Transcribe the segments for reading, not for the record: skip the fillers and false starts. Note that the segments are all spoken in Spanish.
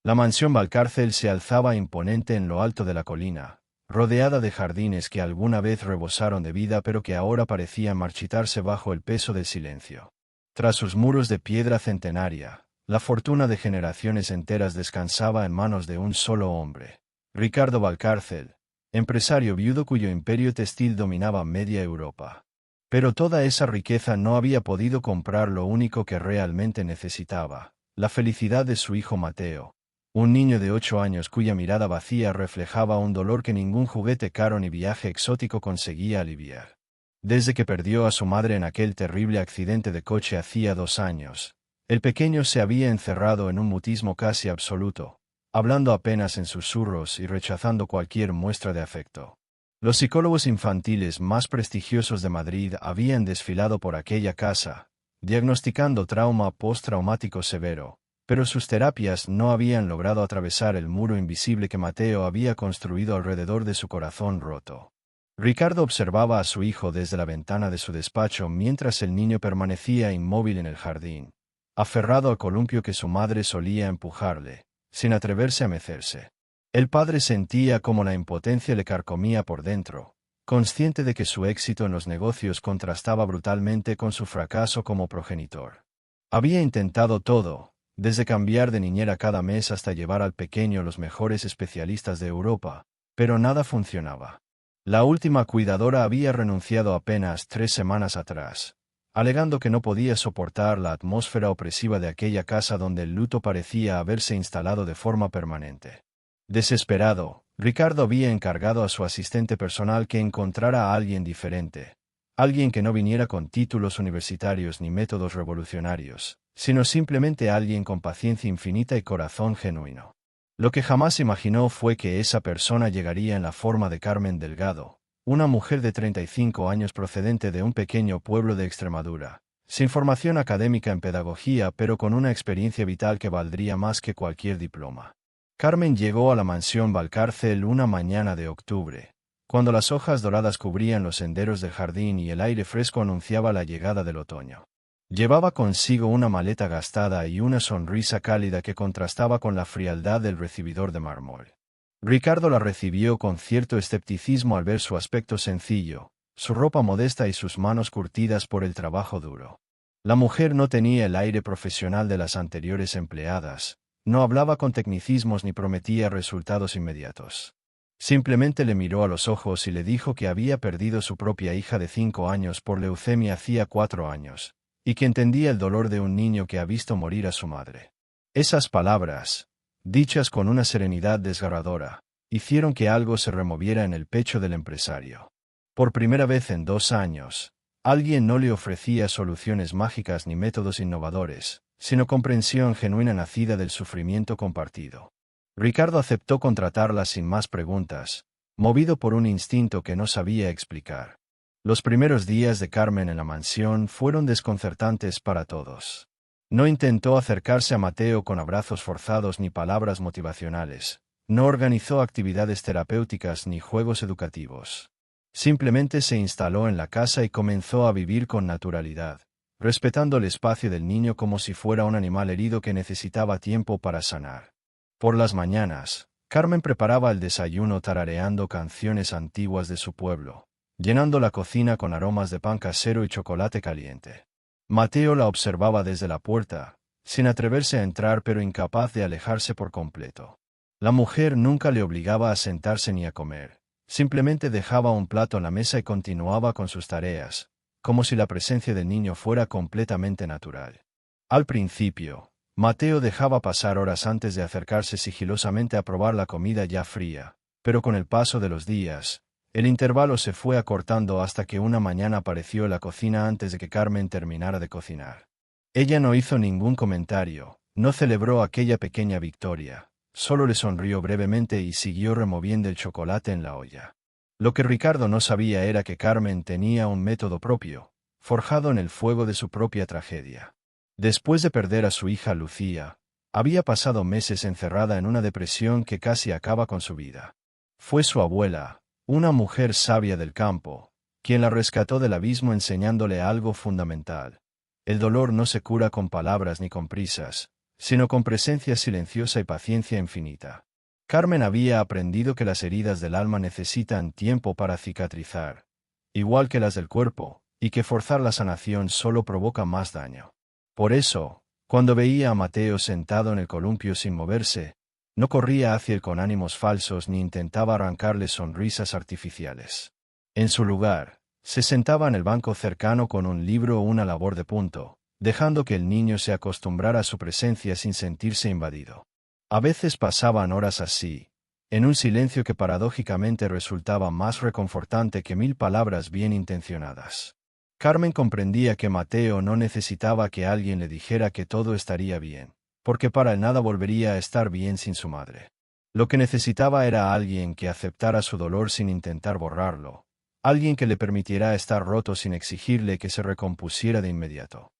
La mansión Valcárcel se alzaba imponente en lo alto de la colina, rodeada de jardines que alguna vez rebosaron de vida pero que ahora parecían marchitarse bajo el peso del silencio. Tras sus muros de piedra centenaria, la fortuna de generaciones enteras descansaba en manos de un solo hombre, Ricardo Valcárcel, empresario viudo cuyo imperio textil dominaba media Europa. Pero toda esa riqueza no había podido comprar lo único que realmente necesitaba, la felicidad de su hijo Mateo, un niño de 8 años cuya mirada vacía reflejaba un dolor que ningún juguete caro ni viaje exótico conseguía aliviar. Desde que perdió a su madre en aquel terrible accidente de coche hacía 2 años, el pequeño se había encerrado en un mutismo casi absoluto, hablando apenas en susurros y rechazando cualquier muestra de afecto. Los psicólogos infantiles más prestigiosos de Madrid habían desfilado por aquella casa, diagnosticando trauma postraumático severo, pero sus terapias no habían logrado atravesar el muro invisible que Mateo había construido alrededor de su corazón roto. Ricardo observaba a su hijo desde la ventana de su despacho mientras el niño permanecía inmóvil en el jardín, aferrado al columpio que su madre solía empujarle, sin atreverse a mecerse. El padre sentía cómo la impotencia le carcomía por dentro, consciente de que su éxito en los negocios contrastaba brutalmente con su fracaso como progenitor. Había intentado todo, desde cambiar de niñera cada mes hasta llevar al pequeño los mejores especialistas de Europa, pero nada funcionaba. La última cuidadora había renunciado apenas 3 semanas atrás, alegando que no podía soportar la atmósfera opresiva de aquella casa donde el luto parecía haberse instalado de forma permanente. Desesperado, Ricardo había encargado a su asistente personal que encontrara a alguien diferente, alguien que no viniera con títulos universitarios ni métodos revolucionarios, sino simplemente alguien con paciencia infinita y corazón genuino. Lo que jamás imaginó fue que esa persona llegaría en la forma de Carmen Delgado, una mujer de 35 años procedente de un pequeño pueblo de Extremadura, sin formación académica en pedagogía pero con una experiencia vital que valdría más que cualquier diploma. Carmen llegó a la mansión Valcárcel una mañana de octubre, cuando las hojas doradas cubrían los senderos del jardín y el aire fresco anunciaba la llegada del otoño. Llevaba consigo una maleta gastada y una sonrisa cálida que contrastaba con la frialdad del recibidor de mármol. Ricardo la recibió con cierto escepticismo al ver su aspecto sencillo, su ropa modesta y sus manos curtidas por el trabajo duro. La mujer no tenía el aire profesional de las anteriores empleadas, no hablaba con tecnicismos ni prometía resultados inmediatos. Simplemente le miró a los ojos y le dijo que había perdido su propia hija de 5 años por leucemia hacía 4 años, y que entendía el dolor de un niño que ha visto morir a su madre. Esas palabras, dichas con una serenidad desgarradora, hicieron que algo se removiera en el pecho del empresario. Por primera vez en 2 años, alguien no le ofrecía soluciones mágicas ni métodos innovadores, sino comprensión genuina nacida del sufrimiento compartido. Ricardo aceptó contratarla sin más preguntas, movido por un instinto que no sabía explicar. Los primeros días de Carmen en la mansión fueron desconcertantes para todos. No intentó acercarse a Mateo con abrazos forzados ni palabras motivacionales, no organizó actividades terapéuticas ni juegos educativos. Simplemente se instaló en la casa y comenzó a vivir con naturalidad, respetando el espacio del niño como si fuera un animal herido que necesitaba tiempo para sanar. Por las mañanas, Carmen preparaba el desayuno tarareando canciones antiguas de su pueblo, llenando la cocina con aromas de pan casero y chocolate caliente. Mateo la observaba desde la puerta, sin atreverse a entrar pero incapaz de alejarse por completo. La mujer nunca le obligaba a sentarse ni a comer, simplemente dejaba un plato en la mesa y continuaba con sus tareas, como si la presencia del niño fuera completamente natural. Al principio, Mateo dejaba pasar horas antes de acercarse sigilosamente a probar la comida ya fría, pero con el paso de los días, el intervalo se fue acortando hasta que una mañana apareció en la cocina antes de que Carmen terminara de cocinar. Ella no hizo ningún comentario, no celebró aquella pequeña victoria, solo le sonrió brevemente y siguió removiendo el chocolate en la olla. Lo que Ricardo no sabía era que Carmen tenía un método propio, forjado en el fuego de su propia tragedia. Después de perder a su hija Lucía, había pasado meses encerrada en una depresión que casi acaba con su vida. Fue su abuela, una mujer sabia del campo, quien la rescató del abismo enseñándole algo fundamental. El dolor no se cura con palabras ni con prisas, sino con presencia silenciosa y paciencia infinita. Carmen había aprendido que las heridas del alma necesitan tiempo para cicatrizar, igual que las del cuerpo, y que forzar la sanación solo provoca más daño. Por eso, cuando veía a Mateo sentado en el columpio sin moverse, no corría hacia él con ánimos falsos ni intentaba arrancarle sonrisas artificiales. En su lugar, se sentaba en el banco cercano con un libro o una labor de punto, dejando que el niño se acostumbrara a su presencia sin sentirse invadido. A veces pasaban horas así, en un silencio que paradójicamente resultaba más reconfortante que 1000 palabras bien intencionadas. Carmen comprendía que Mateo no necesitaba que alguien le dijera que todo estaría bien, porque para él nada volvería a estar bien sin su madre. Lo que necesitaba era alguien que aceptara su dolor sin intentar borrarlo, alguien que le permitiera estar roto sin exigirle que se recompusiera de inmediato.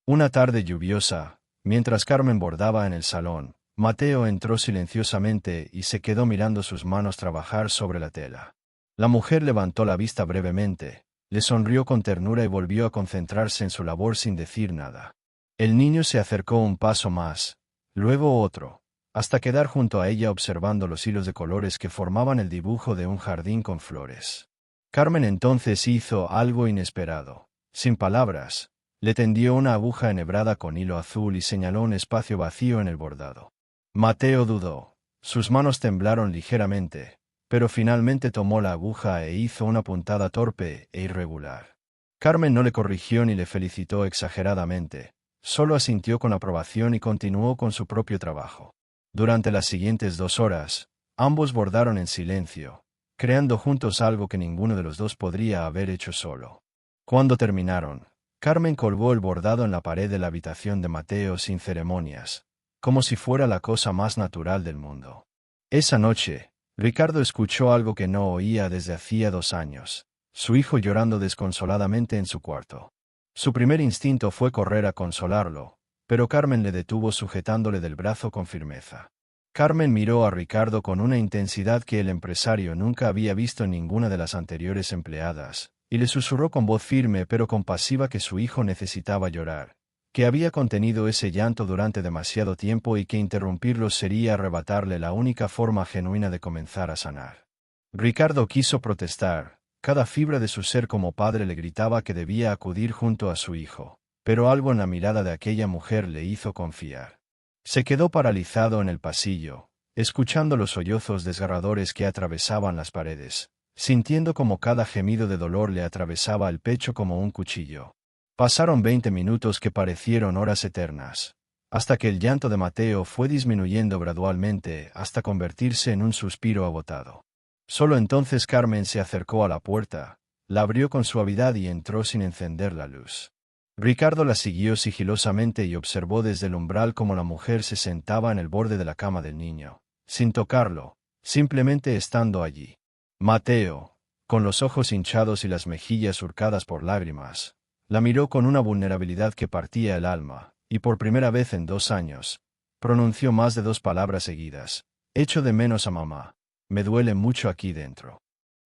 Una tarde lluviosa, mientras Carmen bordaba en el salón, Mateo entró silenciosamente y se quedó mirando sus manos trabajar sobre la tela. La mujer levantó la vista brevemente, le sonrió con ternura y volvió a concentrarse en su labor sin decir nada. El niño se acercó un paso más, luego otro, hasta quedar junto a ella observando los hilos de colores que formaban el dibujo de un jardín con flores. Carmen entonces hizo algo inesperado. Sin palabras, le tendió una aguja enhebrada con hilo azul y señaló un espacio vacío en el bordado. Mateo dudó. Sus manos temblaron ligeramente, pero finalmente tomó la aguja e hizo una puntada torpe e irregular. Carmen no le corrigió ni le felicitó exageradamente, solo asintió con aprobación y continuó con su propio trabajo. Durante las siguientes 2 horas, ambos bordaron en silencio, creando juntos algo que ninguno de los dos podría haber hecho solo. Cuando terminaron, Carmen colgó el bordado en la pared de la habitación de Mateo sin ceremonias, como si fuera la cosa más natural del mundo. Esa noche, Ricardo escuchó algo que no oía desde hacía 2 años, su hijo llorando desconsoladamente en su cuarto. Su primer instinto fue correr a consolarlo, pero Carmen le detuvo sujetándole del brazo con firmeza. Carmen miró a Ricardo con una intensidad que el empresario nunca había visto en ninguna de las anteriores empleadas, y le susurró con voz firme pero compasiva que su hijo necesitaba llorar, que había contenido ese llanto durante demasiado tiempo y que interrumpirlo sería arrebatarle la única forma genuina de comenzar a sanar. Ricardo quiso protestar, cada fibra de su ser como padre le gritaba que debía acudir junto a su hijo, pero algo en la mirada de aquella mujer le hizo confiar. Se quedó paralizado en el pasillo, escuchando los sollozos desgarradores que atravesaban las paredes, sintiendo como cada gemido de dolor le atravesaba el pecho como un cuchillo. Pasaron 20 minutos que parecieron horas eternas, hasta que el llanto de Mateo fue disminuyendo gradualmente hasta convertirse en un suspiro agotado. Solo entonces Carmen se acercó a la puerta, la abrió con suavidad y entró sin encender la luz. Ricardo la siguió sigilosamente y observó desde el umbral cómo la mujer se sentaba en el borde de la cama del niño, sin tocarlo, simplemente estando allí. Mateo, con los ojos hinchados y las mejillas surcadas por lágrimas, la miró con una vulnerabilidad que partía el alma, y por primera vez en 2 años, pronunció más de 2 palabras seguidas. Echo de menos a mamá. Me duele mucho aquí dentro.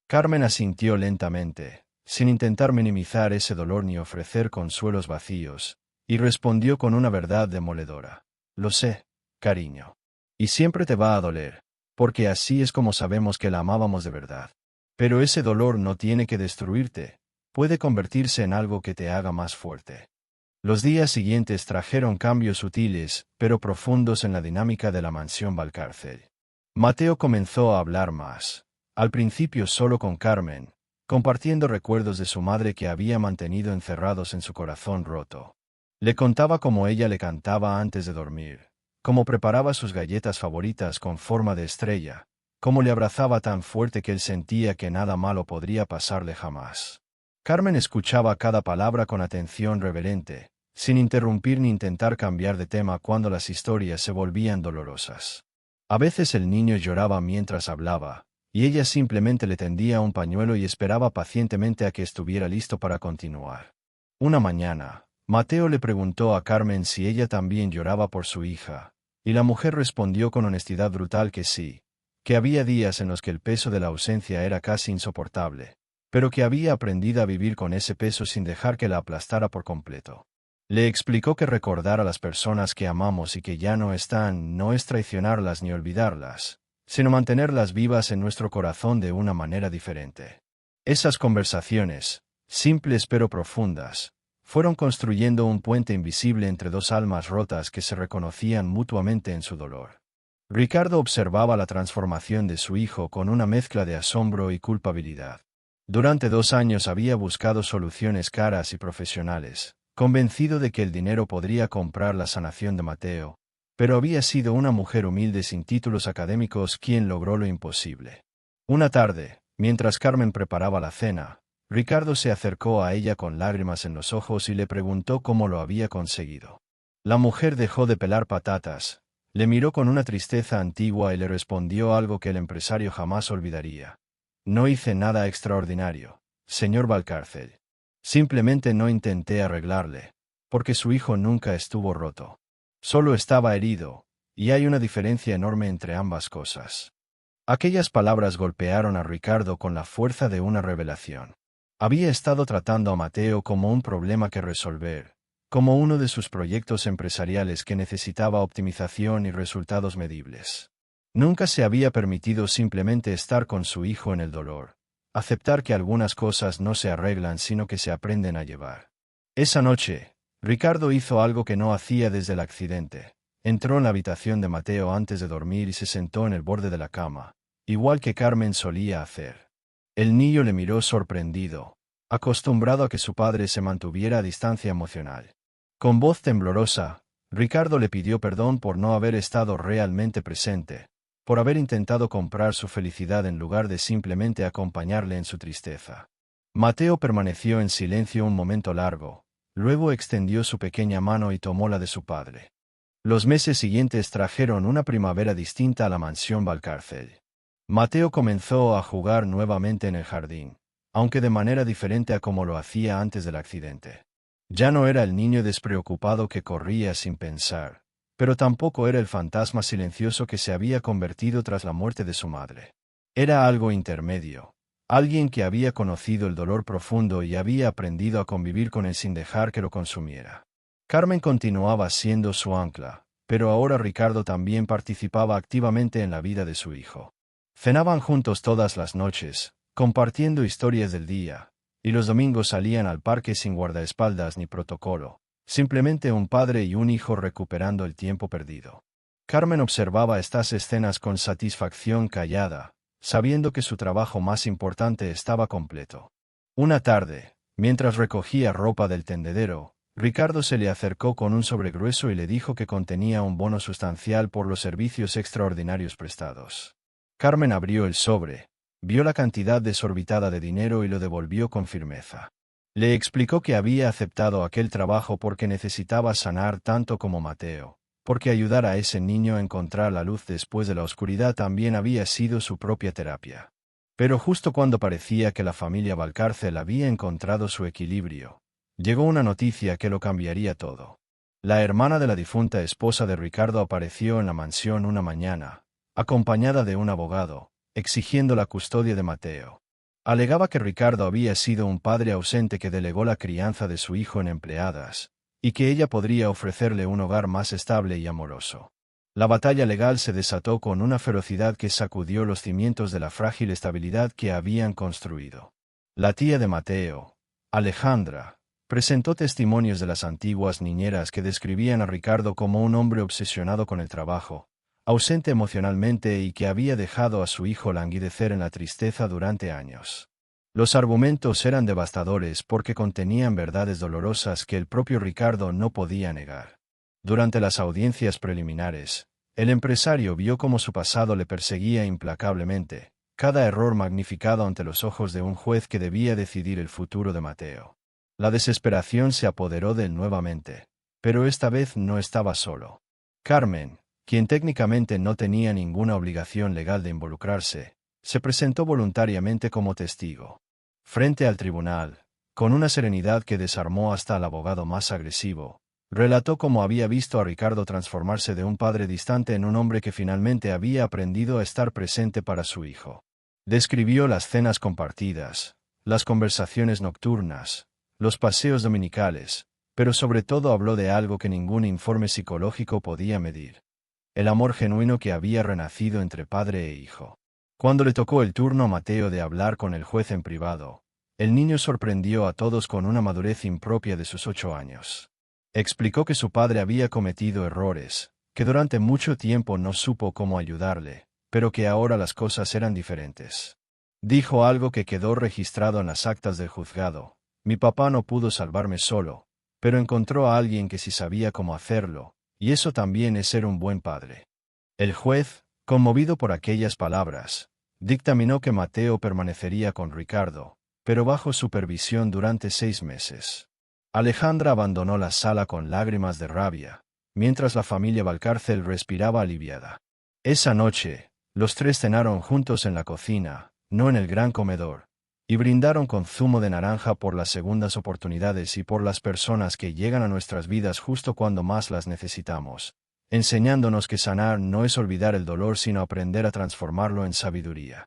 Carmen asintió lentamente, sin intentar minimizar ese dolor ni ofrecer consuelos vacíos, y respondió con una verdad demoledora. Lo sé, cariño. Y siempre te va a doler, porque así es como sabemos que la amábamos de verdad. Pero ese dolor no tiene que destruirte. Puede convertirse en algo que te haga más fuerte. Los días siguientes trajeron cambios sutiles, pero profundos en la dinámica de la mansión Valcárcel. Mateo comenzó a hablar más, al principio solo con Carmen, compartiendo recuerdos de su madre que había mantenido encerrados en su corazón roto. Le contaba cómo ella le cantaba antes de dormir, cómo preparaba sus galletas favoritas con forma de estrella, cómo le abrazaba tan fuerte que él sentía que nada malo podría pasarle jamás. Carmen escuchaba cada palabra con atención reverente, sin interrumpir ni intentar cambiar de tema cuando las historias se volvían dolorosas. A veces el niño lloraba mientras hablaba, y ella simplemente le tendía un pañuelo y esperaba pacientemente a que estuviera listo para continuar. Una mañana, Mateo le preguntó a Carmen si ella también lloraba por su hija, y la mujer respondió con honestidad brutal que sí, que había días en los que el peso de la ausencia era casi insoportable, pero que había aprendido a vivir con ese peso sin dejar que la aplastara por completo. Le explicó que recordar a las personas que amamos y que ya no están no es traicionarlas ni olvidarlas, sino mantenerlas vivas en nuestro corazón de una manera diferente. Esas conversaciones, simples pero profundas, fueron construyendo un puente invisible entre dos almas rotas que se reconocían mutuamente en su dolor. Ricardo observaba la transformación de su hijo con una mezcla de asombro y culpabilidad. Durante 2 años había buscado soluciones caras y profesionales, convencido de que el dinero podría comprar la sanación de Mateo, pero había sido una mujer humilde sin títulos académicos quien logró lo imposible. Una tarde, mientras Carmen preparaba la cena, Ricardo se acercó a ella con lágrimas en los ojos y le preguntó cómo lo había conseguido. La mujer dejó de pelar patatas, le miró con una tristeza antigua y le respondió algo que el empresario jamás olvidaría. No hice nada extraordinario, señor Valcárcel. Simplemente no intenté arreglarle, porque su hijo nunca estuvo roto. Solo estaba herido, y hay una diferencia enorme entre ambas cosas. Aquellas palabras golpearon a Ricardo con la fuerza de una revelación. Había estado tratando a Mateo como un problema que resolver, como uno de sus proyectos empresariales que necesitaba optimización y resultados medibles. Nunca se había permitido simplemente estar con su hijo en el dolor, aceptar que algunas cosas no se arreglan sino que se aprenden a llevar. Esa noche, Ricardo hizo algo que no hacía desde el accidente. Entró en la habitación de Mateo antes de dormir y se sentó en el borde de la cama, igual que Carmen solía hacer. El niño le miró sorprendido, acostumbrado a que su padre se mantuviera a distancia emocional. Con voz temblorosa, Ricardo le pidió perdón por no haber estado realmente presente, por haber intentado comprar su felicidad en lugar de simplemente acompañarle en su tristeza. Mateo permaneció en silencio un momento largo, luego extendió su pequeña mano y tomó la de su padre. Los meses siguientes trajeron una primavera distinta a la mansión Valcárcel. Mateo comenzó a jugar nuevamente en el jardín, aunque de manera diferente a como lo hacía antes del accidente. Ya no era el niño despreocupado que corría sin pensar, pero tampoco era el fantasma silencioso que se había convertido tras la muerte de su madre. Era algo intermedio, alguien que había conocido el dolor profundo y había aprendido a convivir con él sin dejar que lo consumiera. Carmen continuaba siendo su ancla, pero ahora Ricardo también participaba activamente en la vida de su hijo. Cenaban juntos todas las noches, compartiendo historias del día, y los domingos salían al parque sin guardaespaldas ni protocolo, simplemente un padre y un hijo recuperando el tiempo perdido. Carmen observaba estas escenas con satisfacción callada, sabiendo que su trabajo más importante estaba completo. Una tarde, mientras recogía ropa del tendedero, Ricardo se le acercó con un sobre grueso y le dijo que contenía un bono sustancial por los servicios extraordinarios prestados. Carmen abrió el sobre, vio la cantidad desorbitada de dinero y lo devolvió con firmeza. Le explicó que había aceptado aquel trabajo porque necesitaba sanar tanto como Mateo, porque ayudar a ese niño a encontrar la luz después de la oscuridad también había sido su propia terapia. Pero justo cuando parecía que la familia Valcárcel había encontrado su equilibrio, llegó una noticia que lo cambiaría todo. La hermana de la difunta esposa de Ricardo apareció en la mansión una mañana, acompañada de un abogado, exigiendo la custodia de Mateo. Alegaba que Ricardo había sido un padre ausente que delegó la crianza de su hijo en empleadas, y que ella podría ofrecerle un hogar más estable y amoroso. La batalla legal se desató con una ferocidad que sacudió los cimientos de la frágil estabilidad que habían construido. La tía de Mateo, Alejandra, presentó testimonios de las antiguas niñeras que describían a Ricardo como un hombre obsesionado con el trabajo, ausente emocionalmente y que había dejado a su hijo languidecer en la tristeza durante años. Los argumentos eran devastadores porque contenían verdades dolorosas que el propio Ricardo no podía negar. Durante las audiencias preliminares, el empresario vio cómo su pasado le perseguía implacablemente, cada error magnificado ante los ojos de un juez que debía decidir el futuro de Mateo. La desesperación se apoderó de él nuevamente, pero esta vez no estaba solo. Carmen, quien técnicamente no tenía ninguna obligación legal de involucrarse, se presentó voluntariamente como testigo. Frente al tribunal, con una serenidad que desarmó hasta al abogado más agresivo, relató cómo había visto a Ricardo transformarse de un padre distante en un hombre que finalmente había aprendido a estar presente para su hijo. Describió las cenas compartidas, las conversaciones nocturnas, los paseos dominicales, pero sobre todo habló de algo que ningún informe psicológico podía medir: el amor genuino que había renacido entre padre e hijo. Cuando le tocó el turno a Mateo de hablar con el juez en privado, el niño sorprendió a todos con una madurez impropia de sus 8 años. Explicó que su padre había cometido errores, que durante mucho tiempo no supo cómo ayudarle, pero que ahora las cosas eran diferentes. Dijo algo que quedó registrado en las actas del juzgado: mi papá no pudo salvarme solo, pero encontró a alguien que sí sabía cómo hacerlo, y eso también es ser un buen padre. El juez, conmovido por aquellas palabras, dictaminó que Mateo permanecería con Ricardo, pero bajo supervisión durante 6 meses. Alejandra abandonó la sala con lágrimas de rabia, mientras la familia Valcárcel respiraba aliviada. Esa noche, los 3 cenaron juntos en la cocina, no en el gran comedor, y brindaron con zumo de naranja por las segundas oportunidades y por las personas que llegan a nuestras vidas justo cuando más las necesitamos, enseñándonos que sanar no es olvidar el dolor sino aprender a transformarlo en sabiduría.